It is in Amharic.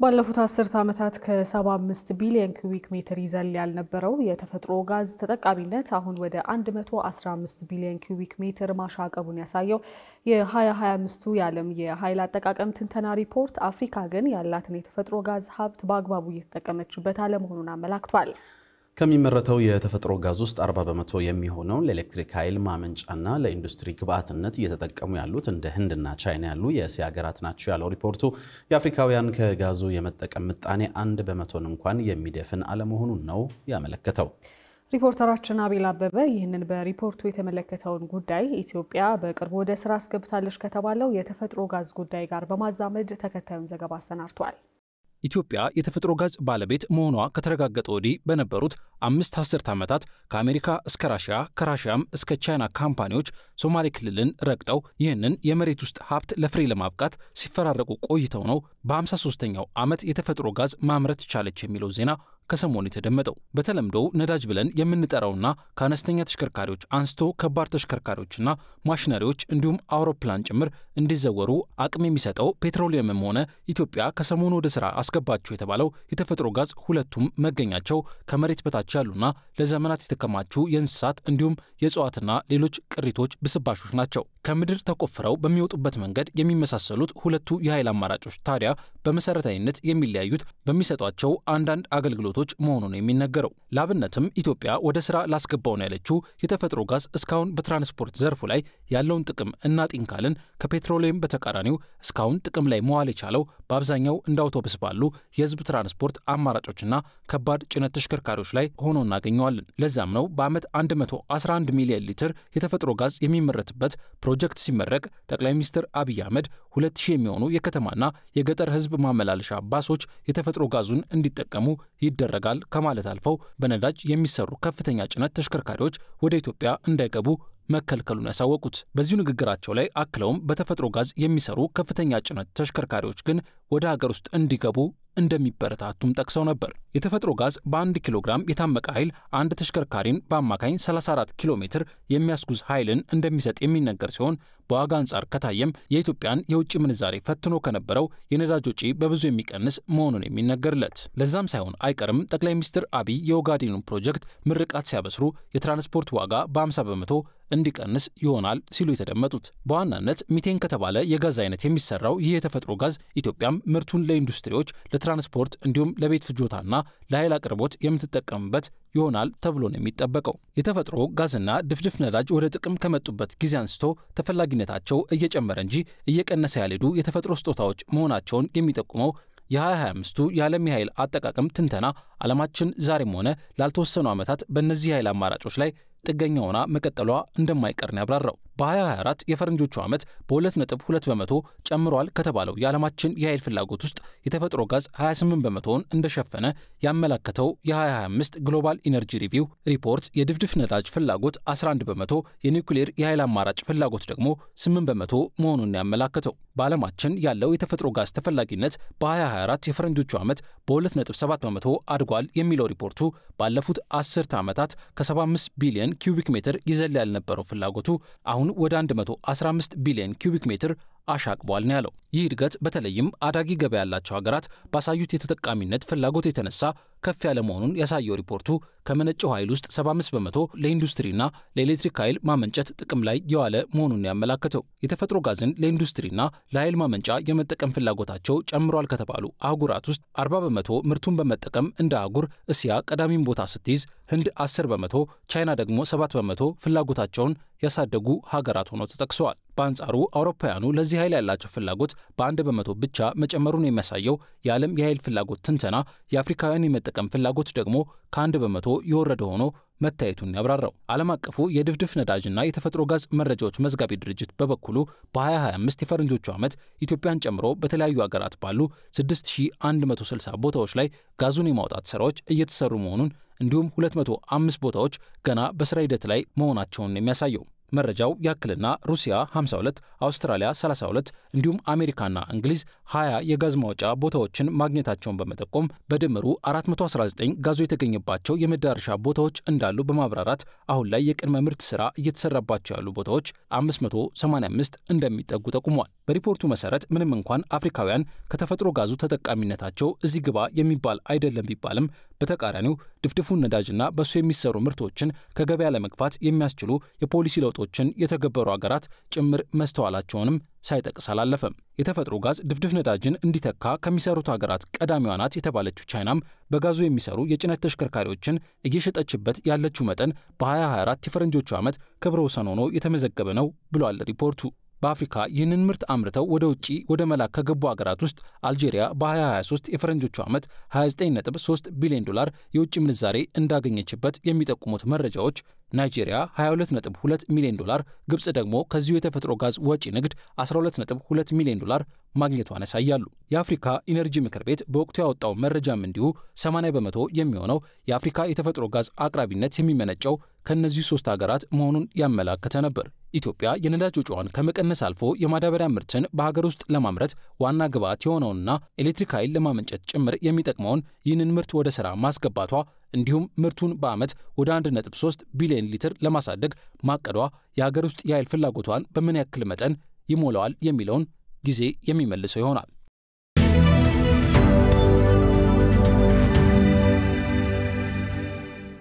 ባለፉት 10 ዓመታት ከ75 ቢሊዮን ኩቢክ ሜትር ይዘል ያልነበረው የተፈጥሮ ጋዝ ተጠቃሚነት አሁን ወደ 115 ቢሊዮን ኩቢክ ሜትር ማሻቀቡን ያሳየው የ2025ቱ የዓለም የኃይል አጠቃቀም ትንተና ሪፖርት አፍሪካ ግን ያላትን የተፈጥሮ ጋዝ ሀብት በአግባቡ እየተጠቀመችበት አለመሆኑን አመላክቷል። ከሚመረተው የተፈጥሮ ጋዝ ውስጥ 40% የሚሆነው ለኤሌክትሪክ ኃይል ማመንጫና ለኢንዱስትሪ ግብዓትነት እየተጠቀሙ ያሉት እንደ ህንድና ቻይና ያሉ የእስያ ሀገራት ናቸው ያለው ሪፖርቱ የአፍሪካውያን ከጋዙ የመጠቀም ምጣኔ 1% እንኳን የሚደፍን አለመሆኑን ነው ያመለከተው። ሪፖርተራችን አቤል አበበ ይህንን በሪፖርቱ የተመለከተውን ጉዳይ ኢትዮጵያ በቅርቡ ወደ ስራ አስገብታለች ከተባለው የተፈጥሮ ጋዝ ጉዳይ ጋር በማዛመድ ተከታዩን ዘገባ አሰናድቷል። ኢትዮጵያ የተፈጥሮ ጋዝ ባለቤት መሆኗ ከተረጋገጠ ወዲህ በነበሩት 5 አስርት ዓመታት ከአሜሪካ እስከ ራሽያ ከራሽያም እስከ ቻይና ካምፓኒዎች ሶማሌ ክልልን ረግጠው ይህንን የመሬት ውስጥ ሀብት ለፍሬ ለማብቃት ሲፈራረቁ ቆይተው ነው በ53ኛው ዓመት የተፈጥሮ ጋዝ ማምረት ቻለች የሚለው ዜና ከሰሞኑ የተደመጠው። በተለምዶ ነዳጅ ብለን የምንጠራውና ከአነስተኛ ተሽከርካሪዎች አንስቶ ከባድ ተሽከርካሪዎችና ማሽነሪዎች እንዲሁም አውሮፕላን ጭምር እንዲዘወሩ አቅም የሚሰጠው ፔትሮሊየምም ሆነ ኢትዮጵያ ከሰሞኑ ወደ ስራ አስገባቸው የተባለው የተፈጥሮ ጋዝ ሁለቱም መገኛቸው ከመሬት በታች ያሉና ለዘመናት የተከማቹ የእንስሳት እንዲሁም የእጽዋትና ሌሎች ቅሪቶች ብስባሾች ናቸው። ከምድር ተቆፍረው በሚወጡበት መንገድ የሚመሳሰሉት ሁለቱ የኃይል አማራጮች ታዲያ በመሰረታዊነት የሚለያዩት በሚሰጧቸው አንዳንድ አገልግሎቶች መሆኑን የሚነገረው። ላብነትም ኢትዮጵያ ወደ ስራ ላስገባው ነው ያለችው የተፈጥሮ ጋዝ እስካሁን በትራንስፖርት ዘርፉ ላይ ያለውን ጥቅም እናጢን ካልን ከፔትሮሊየም በተቃራኒው እስካሁን ጥቅም ላይ መዋል የቻለው በአብዛኛው እንደ አውቶቡስ ባሉ የህዝብ ትራንስፖርት አማራጮችና ከባድ ጭነት ተሽከርካሪዎች ላይ ሆኖ እናገኘዋለን። ለዛም ነው በአመት 111 ሚሊዮን ሊትር የተፈጥሮ ጋዝ የሚመረትበት ፕሮጀክት ሲመረቅ ጠቅላይ ሚኒስትር አብይ አህመድ 2000 የሚሆኑ የከተማና የገጠር ህዝብ ማመላለሻ ባሶች የተፈጥሮ ጋዙን እንዲጠቀሙ ይደረጋል ከማለት አልፈው በነዳጅ የሚሰሩ ከፍተኛ ጭነት ተሽከርካሪዎች ወደ ኢትዮጵያ እንዳይገቡ መከልከሉን ያሳወቁት። በዚሁ ንግግራቸው ላይ አክለውም በተፈጥሮ ጋዝ የሚሰሩ ከፍተኛ ጭነት ተሽከርካሪዎች ግን ወደ ሀገር ውስጥ እንዲገቡ እንደሚበረታቱም ጠቅሰው ነበር። የተፈጥሮ ጋዝ በ1 ኪሎ ግራም የታመቀ ኃይል አንድ ተሽከርካሪን በአማካኝ 34 ኪሎ ሜትር የሚያስጉዝ ኃይልን እንደሚሰጥ የሚነገር ሲሆን በዋጋ አንጻር ከታየም የኢትዮጵያን የውጭ ምንዛሬ ፈትኖ ከነበረው የነዳጅ ወጪ በብዙ የሚቀንስ መሆኑን የሚነገርለት። ለዛም ሳይሆን አይቀርም ጠቅላይ ሚኒስትር አብይ የኦጋዴኑን ፕሮጀክት ምርቃት ሲያበስሩ የትራንስፖርት ዋጋ በ50% እንዲቀንስ ይሆናል ሲሉ የተደመጡት። በዋናነት ሚቴን ከተባለ የጋዝ አይነት የሚሰራው ይህ የተፈጥሮ ጋዝ ኢትዮጵያም ምርቱን ለኢንዱስትሪዎች፣ ለትራንስፖርት እንዲሁም ለቤት ፍጆታና ለኃይል አቅርቦት የምትጠቀምበት ይሆናል ተብሎ ነው የሚጠበቀው። የተፈጥሮ ጋዝና ድፍድፍ ነዳጅ ወደ ጥቅም ከመጡበት ጊዜ አንስቶ ተፈላጊነታቸው እየጨመረ እንጂ እየቀነሰ ያልሄዱ የተፈጥሮ ስጦታዎች መሆናቸውን የሚጠቁመው የ2025ቱ የዓለም የኃይል አጠቃቀም ትንተና ዓለማችን ዛሬም ሆነ ላልተወሰኑ ዓመታት በእነዚህ የኃይል አማራጮች ላይ ጥገኛ ሆና መቀጠሏ እንደማይቀር ነው ያብራራው። በ2024 የፈረንጆቹ ዓመት በ2.2% ጨምሯል ከተባለው የዓለማችን የኃይል ፍላጎት ውስጥ የተፈጥሮ ጋዝ 28%ን እንደሸፈነ ያመለከተው የ2025 ግሎባል ኢነርጂ ሪቪው ሪፖርት የድፍድፍ ነዳጅ ፍላጎት 11%፣ የኒውክሌር የኃይል አማራጭ ፍላጎት ደግሞ 8% መሆኑን ያመለከተው። በዓለማችን ያለው የተፈጥሮ ጋዝ ተፈላጊነት በ2024 የፈረንጆቹ ዓመት በ2.7% አድጓል የሚለው ሪፖርቱ ባለፉት 10 ዓመታት ከ75 ቢሊዮን ኩቢክ ሜትር ይዘል ያልነበረው ፍላጎቱ አሁን ወደ 115 ቢሊዮን ኩቢክ ሜትር አሻቅቧል ነው ያለው። ይህ እድገት በተለይም አዳጊ ገበያ ያላቸው ሀገራት ባሳዩት የተጠቃሚነት ፍላጎት የተነሳ ከፍ ያለ መሆኑን ያሳየው ሪፖርቱ ከመነጨው ኃይል ውስጥ 75% ለኢንዱስትሪና ለኤሌክትሪክ ኃይል ማመንጨት ጥቅም ላይ የዋለ መሆኑን ያመለከተው። የተፈጥሮ ጋዝን ለኢንዱስትሪና ለኃይል ማመንጫ የመጠቀም ፍላጎታቸው ጨምሯል ከተባሉ አህጉራት ውስጥ 40% ምርቱን በመጠቀም እንደ አህጉር እስያ ቀዳሚውን ቦታ ስትይዝ ህንድ 10%፣ ቻይና ደግሞ 7% ፍላጎታቸውን ያሳደጉ ሀገራት ሆነው ተጠቅሰዋል። በአንጻሩ አውሮፓውያኑ ለዚህ ኃይል ያላቸው ፍላጎት በ1% ብቻ መጨመሩን የሚያሳየው የዓለም የኃይል ፍላጎት ትንተና የአፍሪካውያን የመጠቀም ፍላጎት ደግሞ ከ1% የወረደ ሆኖ መታየቱን ያብራራው። ዓለም አቀፉ የድፍድፍ ነዳጅና የተፈጥሮ ጋዝ መረጃዎች መዝጋቢ ድርጅት በበኩሉ በ2025 የፈረንጆቹ ዓመት ኢትዮጵያን ጨምሮ በተለያዩ ሀገራት ባሉ 6160 ቦታዎች ላይ ጋዙን የማውጣት ስራዎች እየተሰሩ መሆኑን እንዲሁም 205 ቦታዎች ገና በስራ ሂደት ላይ መሆናቸውን የሚያሳየው። መረጃው ያክልና ሩሲያ 52፣ አውስትራሊያ 32 እንዲሁም አሜሪካና እንግሊዝ 20 የጋዝ ማውጫ ቦታዎችን ማግኘታቸውን በመጠቆም በድምሩ 419 ጋዙ የተገኘባቸው የመዳረሻ ቦታዎች እንዳሉ በማብራራት አሁን ላይ የቅድመ ምርት ስራ እየተሰራባቸው ያሉ ቦታዎች 585 እንደሚጠጉ ጠቁሟል። በሪፖርቱ መሰረት ምንም እንኳን አፍሪካውያን ከተፈጥሮ ጋዙ ተጠቃሚነታቸው እዚህ ግባ የሚባል አይደለም ቢባልም በተቃራኒው ድፍድፉን ነዳጅና በሱ የሚሰሩ ምርቶችን ከገበያ ለመግፋት የሚያስችሉ የፖሊሲ ለውጦችን የተገበሩ ሀገራት ጭምር መስተዋላቸውንም ሳይጠቅስ አላለፈም። የተፈጥሮ ጋዝ ድፍድፍ ነዳጅን እንዲተካ ከሚሰሩት ሀገራት ቀዳሚዋ ናት የተባለችው ቻይናም በጋዙ የሚሰሩ የጭነት ተሽከርካሪዎችን እየሸጠችበት ያለችው መጠን በ2024 የፈረንጆቹ ዓመት ክብረ ወሰን ሆኖ የተመዘገበ ነው ብሏል ሪፖርቱ። በአፍሪካ ይህንን ምርት አምርተው ወደ ውጪ ወደ መላክ ከገቡ ሀገራት ውስጥ አልጄሪያ በ2023 የፈረንጆቹ ዓመት 29.3 ቢሊዮን ዶላር የውጭ ምንዛሬ እንዳገኘችበት የሚጠቁሙት መረጃዎች ናይጄሪያ 22.2 ሚሊዮን ዶላር፣ ግብጽ ደግሞ ከዚሁ የተፈጥሮ ጋዝ ወጪ ንግድ 12.2 ሚሊዮን ዶላር ማግኘቷን ያሳያሉ። የአፍሪካ ኢነርጂ ምክር ቤት በወቅቱ ያወጣው መረጃም እንዲሁ 80 በመቶ የሚሆነው የአፍሪካ የተፈጥሮ ጋዝ አቅራቢነት የሚመነጨው ከነዚህ 3 ሀገራት መሆኑን ያመላከተ ነበር። ኢትዮጵያ የነዳጅ ወጪዋን ከመቀነስ አልፎ የማዳበሪያ ምርትን በሀገር ውስጥ ለማምረት ዋና ግብዓት የሆነውንና ኤሌክትሪክ ኃይል ለማመንጨት ጭምር የሚጠቅመውን ይህንን ምርት ወደ ሥራ ማስገባቷ እንዲሁም ምርቱን በዓመት ወደ 1.3 ቢሊዮን ሊትር ለማሳደግ ማቀዷ የሀገር ውስጥ የኃይል ፍላጎቷን በምን ያክል መጠን ይሞላዋል የሚለውን ጊዜ የሚመልሰው ይሆናል።